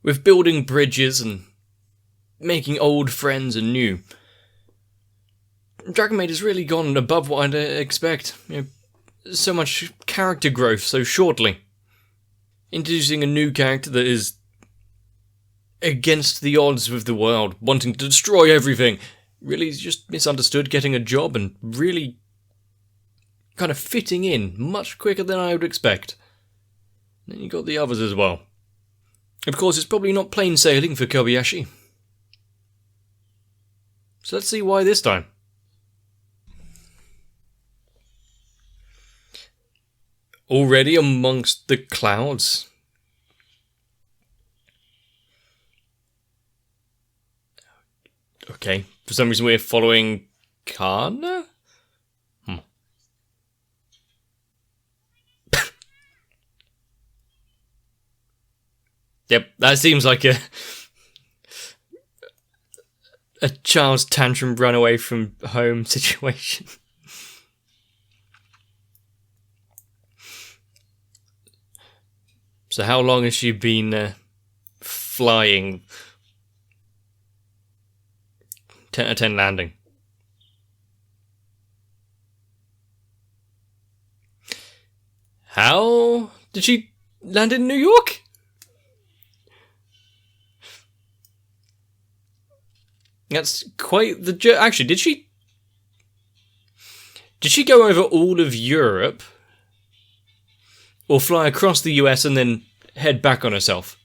with building bridges and making old friends and new. DragonMaid has really gone above what I'd expect. So much character growth so shortly. Introducing a new character that is against the odds with the world, wanting to destroy everything. Really just misunderstood, getting a job and really kind of fitting in much quicker than I would expect. And then you got the others as well. Of course, it's probably not plain sailing for Kobayashi. So let's see why this time. Already amongst the clouds. Okay, for some reason we're following Kana? Yep, that seems like a child's tantrum run away from home situation. So how long has she been flying? 10 out of 10 landing. How did she land in New York? That's quite the actually, did she go over all of Europe? Or fly across the US and then head back on herself?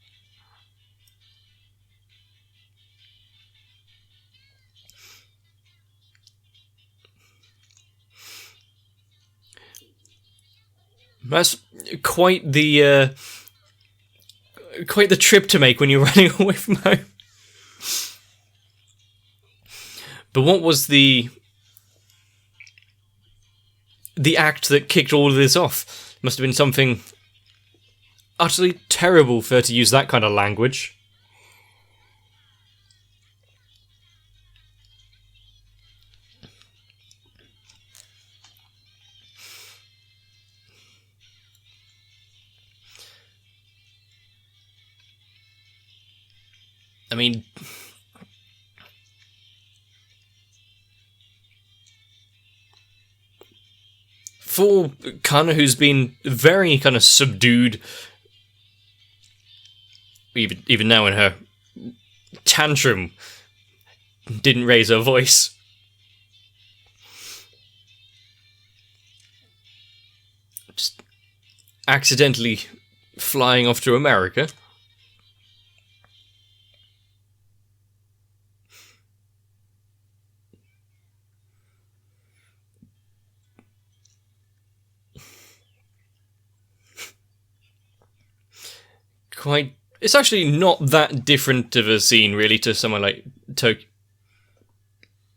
That's quite the trip to make when you're running away from home. But what was the act that kicked all of this off? Must have been something utterly terrible for her to use that kind of language. I mean, for Kana, who's been very kind of subdued, even now in her tantrum, didn't raise her voice. Just accidentally flying off to America. It's actually not that different of a scene, really, to someone like Tokyo.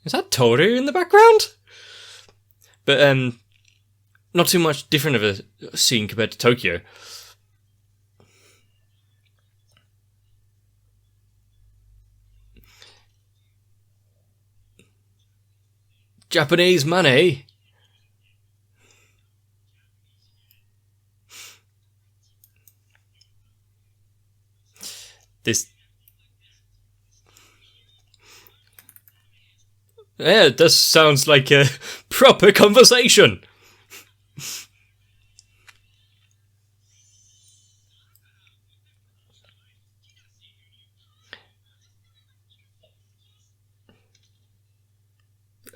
Is that Toru in the background? But, not too much different of a scene compared to Tokyo. Japanese money. Yeah, this sounds like a proper conversation.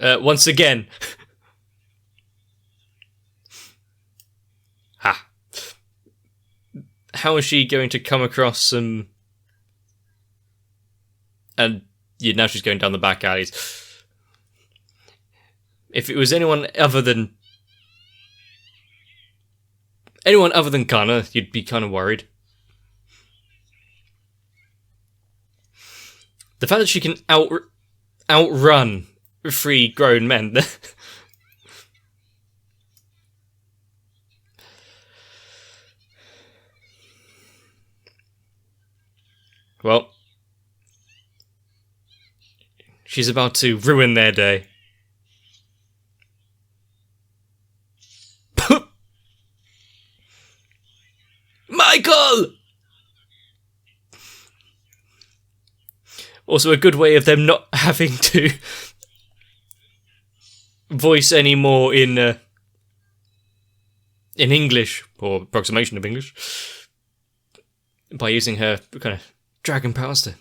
Once again. Ha. How is she going to come across some... And yeah, now she's going down the back alleys. If it was anyone other than Kana, you'd be kind of worried. The fact that she can outrun 3 grown men. Well, she's about to ruin their day. Michael! Also, a good way of them not having to voice any more in English, or approximation of English, by using her kind of dragon powers to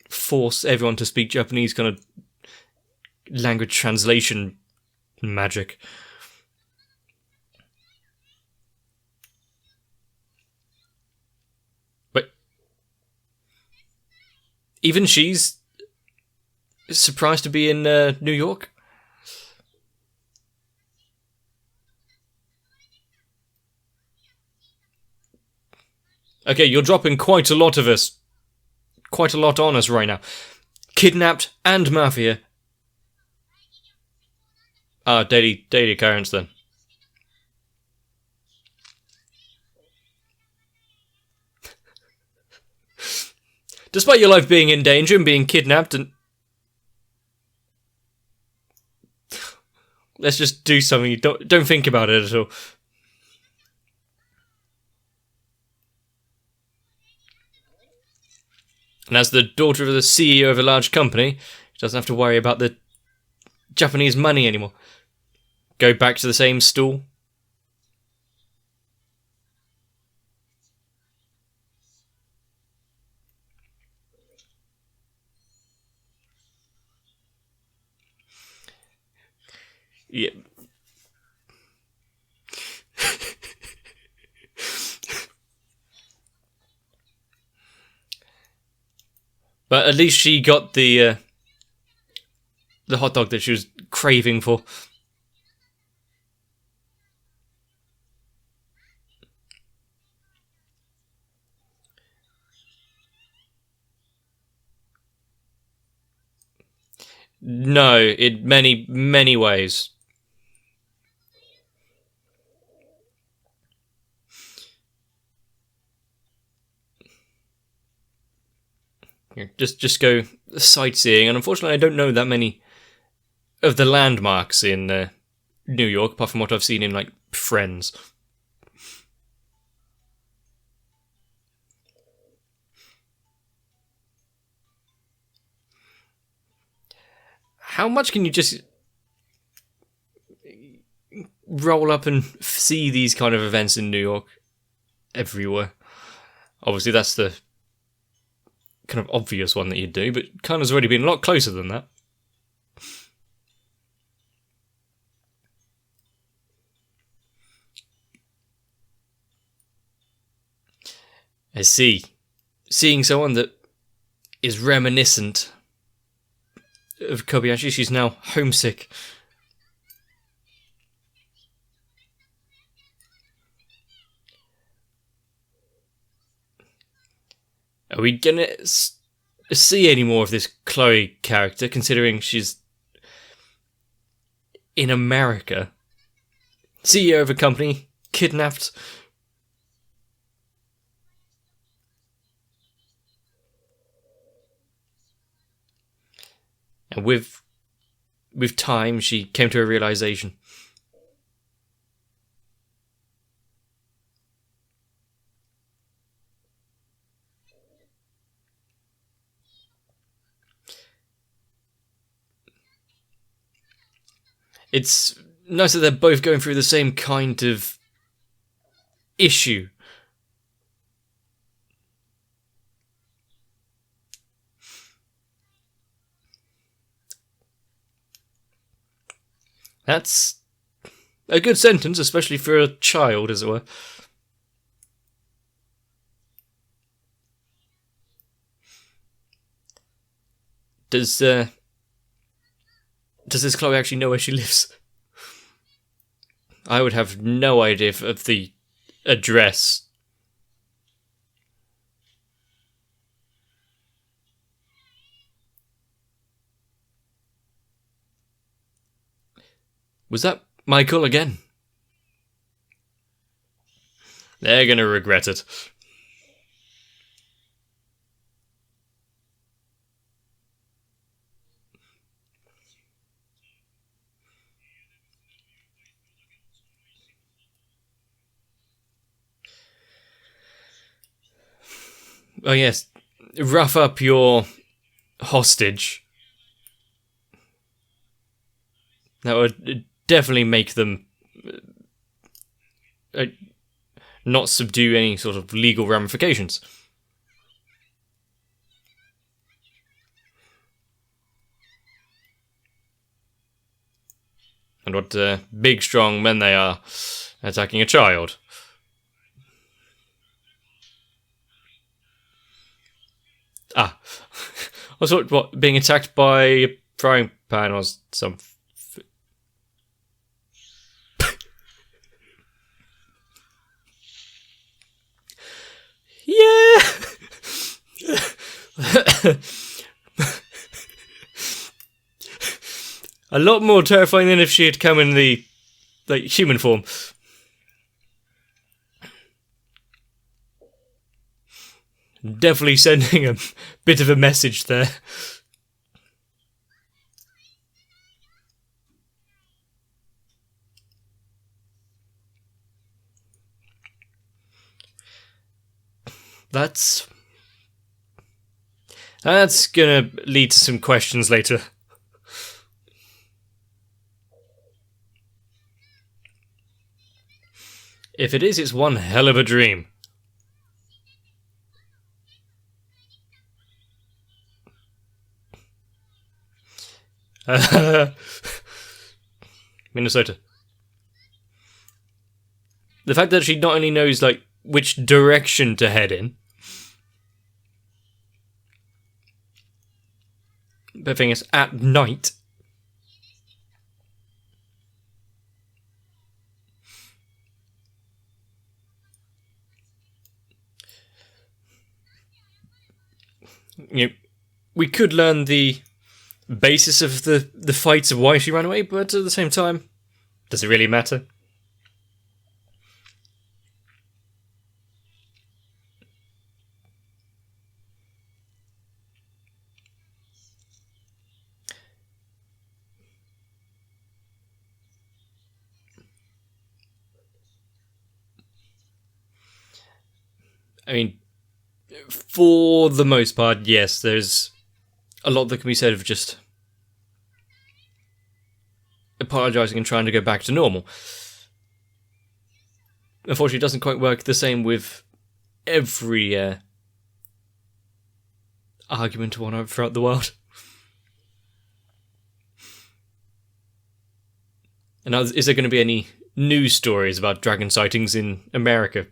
force everyone to speak Japanese, kind of language translation magic. But even she's surprised to be in New York. Okay, you're dropping quite a lot on us right now. Kidnapped and mafia. Daily occurrence then. Despite your life being in danger and being kidnapped and... Let's just do something. Don't think about it at all. And as the daughter of the CEO of a large company, she doesn't have to worry about the Japanese money anymore. Go back to the same stool. Yeah. But at least she got the hot dog that she was craving for. No, in many ways. Just go sightseeing, and unfortunately I don't know that many of the landmarks in New York, apart from what I've seen in, like, Friends. How much can you just roll up and see these kind of events in New York everywhere? Obviously that's the kind of obvious one that you'd do, but Kana's already been a lot closer than that. I see. Seeing someone that is reminiscent of Kobayashi, she's now homesick. Are we gonna see any more of this Chloe character, considering she's in America? CEO of a company, kidnapped. And with time, she came to a realization. It's nice that they're both going through the same kind of issue. That's a good sentence, especially for a child, as it were. Does this Chloe actually know where she lives? I would have no idea of the address. Was that Michael again? They're gonna regret it. Oh yes, rough up your hostage. That would definitely make them not subdue any sort of legal ramifications. And what big, strong men they are, attacking a child. Ah. I thought, what, being attacked by a frying pan or some... Yeah! A lot more terrifying than if she had come in the human form. Definitely sending a bit of a message there. That's gonna lead to some questions later. If it is, it's one hell of a dream. Minnesota. The fact that she not only knows, like, which direction to head in, but the thing is, at night, you know, we could learn the basis of the fights of why she ran away, but at the same time, does it really matter? I mean, for the most part, yes, there's a lot that can be said of just apologising and trying to go back to normal. Unfortunately, it doesn't quite work the same with every argument won throughout the world. And now, is there going to be any news stories about dragon sightings in America?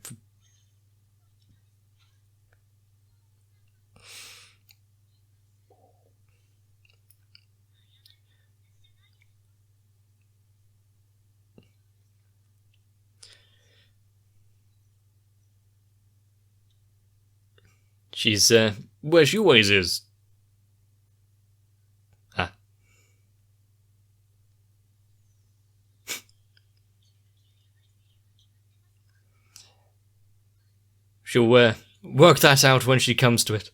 She's, where she always is. Ah. She'll, work that out when she comes to it.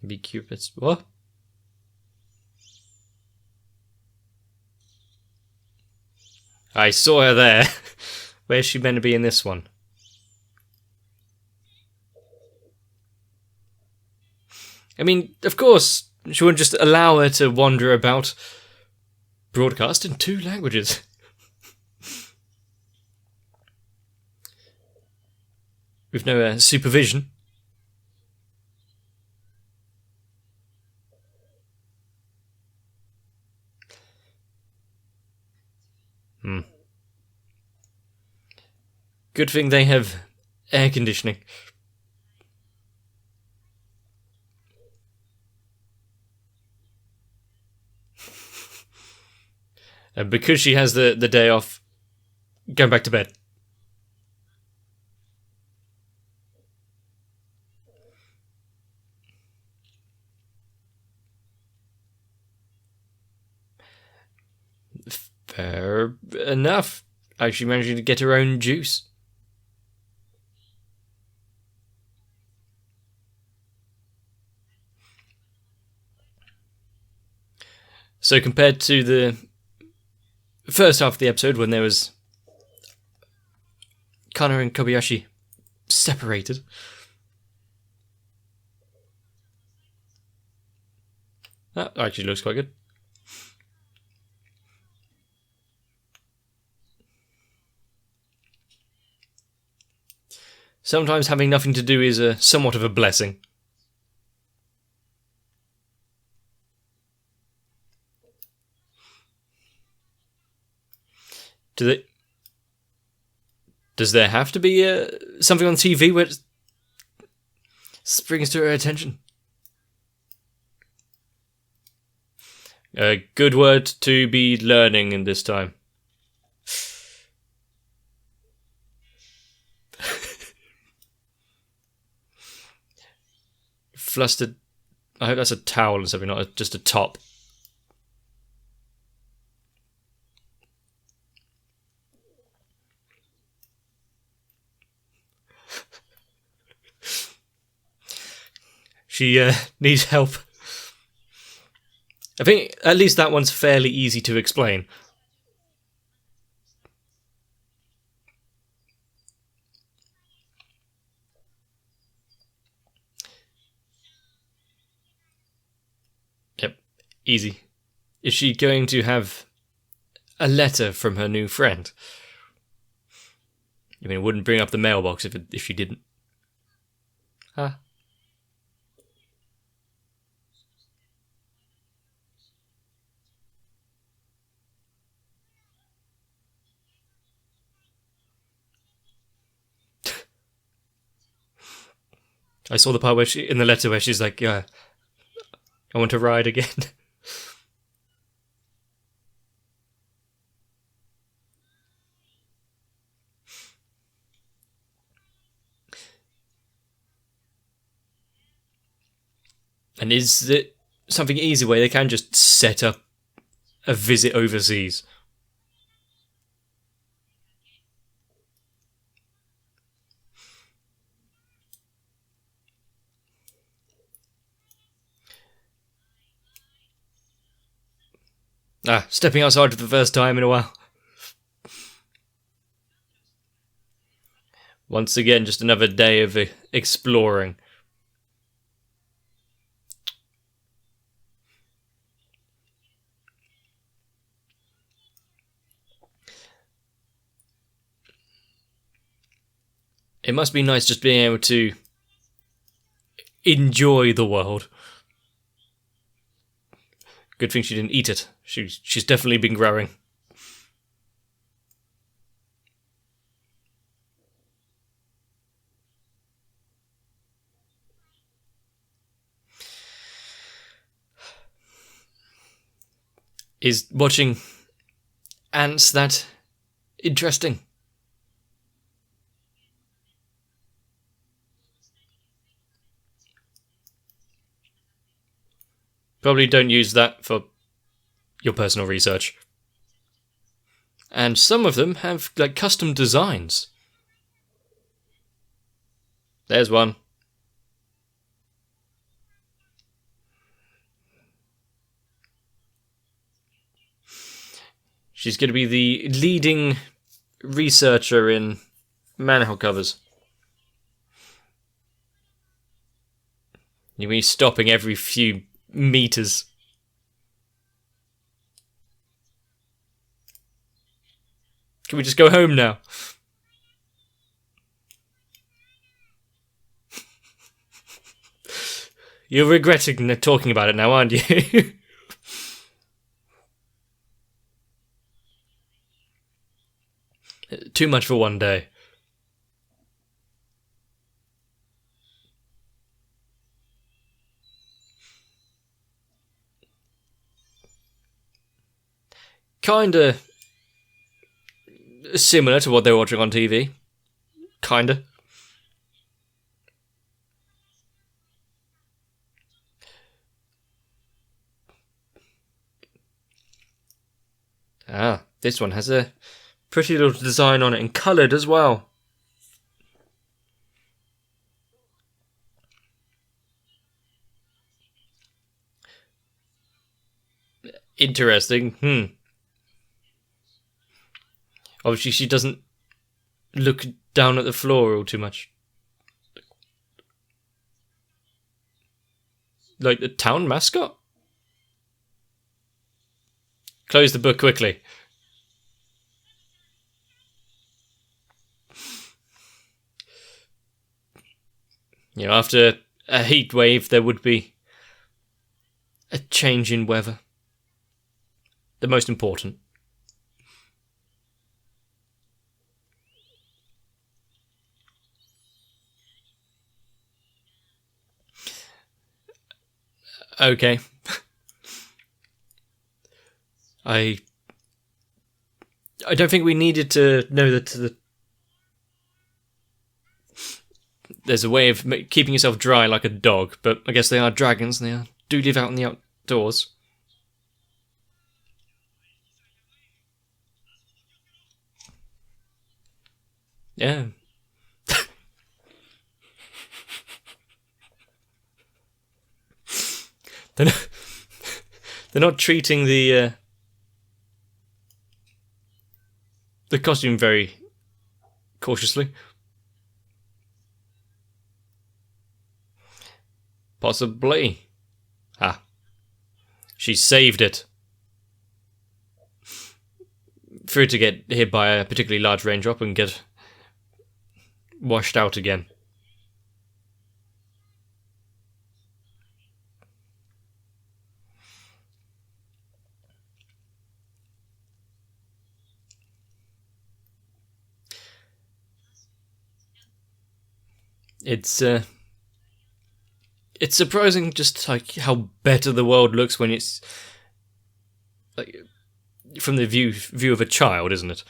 Be Cupid's... What? I saw her there. Where's she meant to be in this one? I mean, of course, she wouldn't just allow her to wander about, broadcast in 2 languages. With no supervision. Good thing they have air conditioning. And because she has the day off, going back to bed. Fair enough. Actually managing to get her own juice. So compared to the first half of the episode when there was Kana and Kobayashi separated, That actually looks quite good. Sometimes having nothing to do is somewhat of a blessing. Does there have to be something on TV where it springs to her attention? A good word to be learning in this time. Flustered. I hope that's a towel or something, not just a top. She needs help. I think at least that one's fairly easy to explain. Yep, easy. Is she going to have a letter from her new friend? I mean, it wouldn't bring up the mailbox if she didn't. Ah. I saw the part where in the letter where she's like, "Yeah, I want to ride again." And is it something easy where they can just set up a visit overseas? Stepping outside for the first time in a while. Once again, just another day of exploring. It must be nice just being able to enjoy the world. Good thing she didn't eat it. She's definitely been growing. Is watching ants that interesting? Probably don't use that for your personal research. And some of them have like custom designs. There's one. She's going to be the leading researcher in manhole covers. You'll be stopping every few meters. Can we just go home now? You're regretting talking about it now, aren't you? Too much for one day. Kinda similar to what they're watching on TV. Kinda. This one has a pretty little design on it and coloured as well. Interesting. Obviously, she doesn't look down at the floor all too much. Like the town mascot? Close the book quickly. You know, after a heat wave, there would be a change in weather. The most important. Okay. I don't think we needed to know that there's a way of keeping yourself dry like a dog, but I guess they are dragons and they do live out in the outdoors. Yeah. They're not treating the costume very cautiously. Possibly. Ah. She saved it. For it to get hit by a particularly large raindrop and get washed out again. It's surprising just like how better the world looks when it's like from the view of a child, isn't it?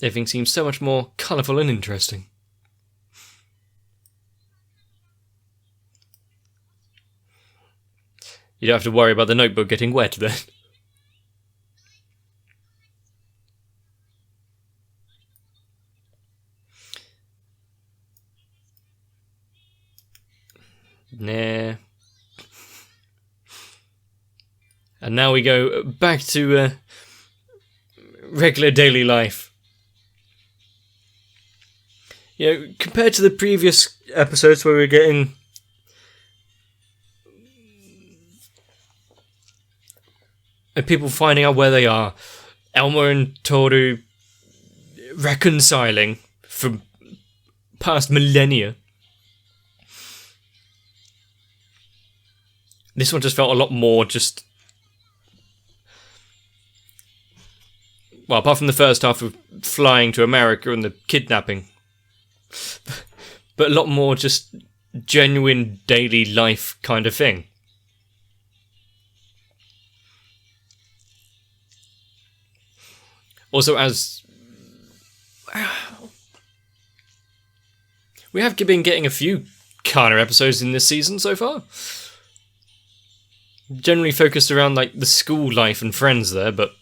Everything seems so much more colourful and interesting. You don't have to worry about the notebook getting wet then. Nah. And now we go back to regular daily life. You know, compared to the previous episodes where we were getting people finding out where they are, Elmer and Toru reconciling from past millennia. This one just felt a lot more just... Well, apart from the first half of flying to America and the kidnapping. But a lot more just genuine daily life kind of thing. Also, as... We have been getting a few Kana episodes in this season so far. Generally focused around like the school life and friends there, but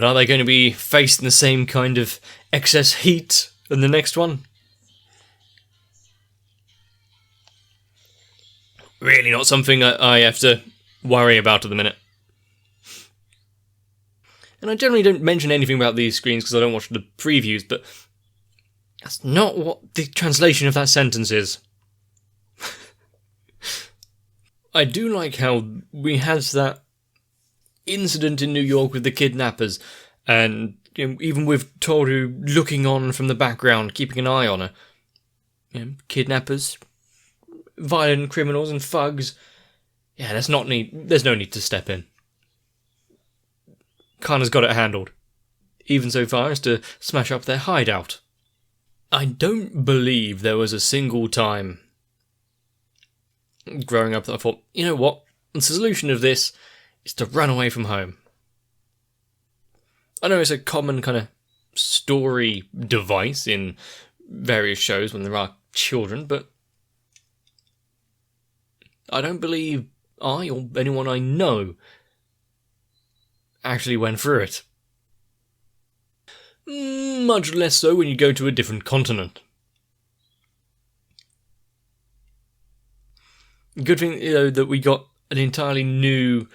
are they going to be facing the same kind of excess heat in the next one? Really not something I have to worry about at the minute. And I generally don't mention anything about these screens because I don't watch the previews, but that's not what the translation of that sentence is. I do like how we had that incident in New York with the kidnappers, and you know, even with Toru looking on from the background, keeping an eye on her. You know, kidnappers, violent criminals and thugs. Yeah, there's no need to step in. Kana's got it handled, even so far as to smash up their hideout. I don't believe there was a single time growing up that I thought, you know what, the solution of this is to run away from home. I know it's a common kind of story device in various shows when there are children, but I don't believe I or anyone I know actually went through it. Much less so when you go to a different continent. Good thing, you know, that we got an entirely new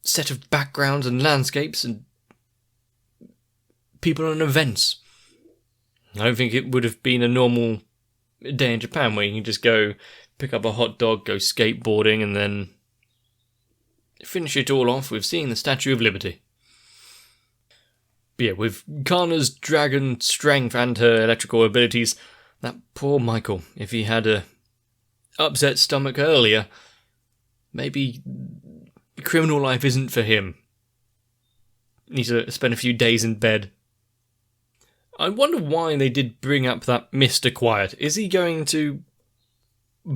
set of backgrounds and landscapes and people and events. I don't think it would have been a normal day in Japan where you can just go pick up a hot dog, go skateboarding, and then finish it all off with seeing the Statue of Liberty. But yeah, with Kana's dragon strength and her electrical abilities, that poor Michael, if he had a upset stomach earlier, maybe criminal life isn't for him. Needs to spend a few days in bed. I wonder why they did bring up that Mr. Quiet. Is he going to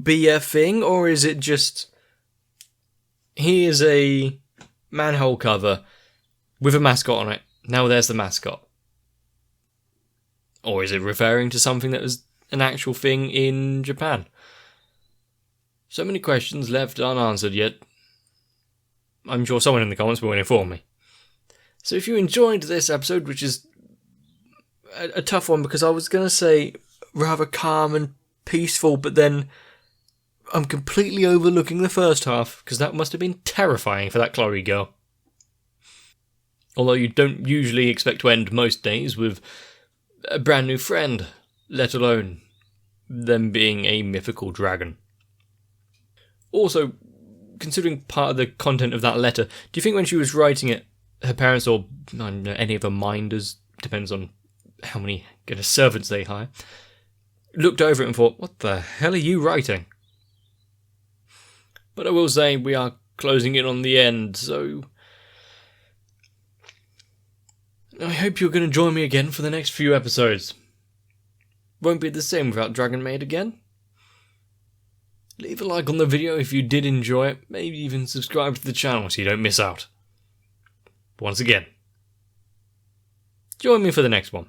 be a thing, or is it just he is a manhole cover with a mascot on it? Now there's the mascot. Or is it referring to something that was an actual thing in Japan? So many questions left unanswered, yet I'm sure someone in the comments will inform me. So if you enjoyed this episode, which is a tough one because I was going to say rather calm and peaceful, but then I'm completely overlooking the first half because that must have been terrifying for that Chloe girl. Although you don't usually expect to end most days with a brand new friend, let alone them being a mythical dragon. Also, considering part of the content of that letter, do you think when she was writing it, her parents or I don't know, any of her minders, depends on how many servants they hire, looked over it and thought, what the hell are you writing? But I will say we are closing in on the end, so I hope you're going to join me again for the next few episodes. Won't be the same without DragonMaid again. Leave a like on the video if you did enjoy it, maybe even subscribe to the channel so you don't miss out. Once again, join me for the next one.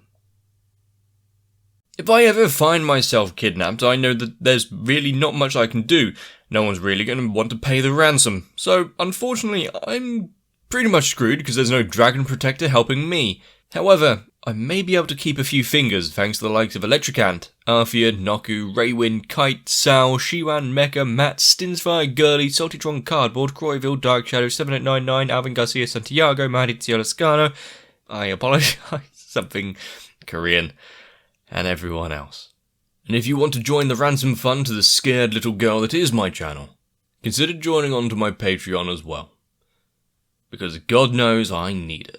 If I ever find myself kidnapped, I know that there's really not much I can do. No one's really going to want to pay the ransom. So, unfortunately, I'm pretty much screwed because there's no dragon protector helping me. However, I may be able to keep a few fingers thanks to the likes of Electric Ant, Arthea, Noku, Raywin, Kite, Sal, Shiwan, Mecha, Matt, Stinsfire, Gurley, Saltytron, Cardboard, Croyville, Dark Shadow, 7899, Alvin Garcia, Santiago, Maurizio Lascano, I apologise, something Korean, and everyone else. And if you want to join the ransom fund to the scared little girl that is my channel, consider joining on to my Patreon as well. Because God knows I need it.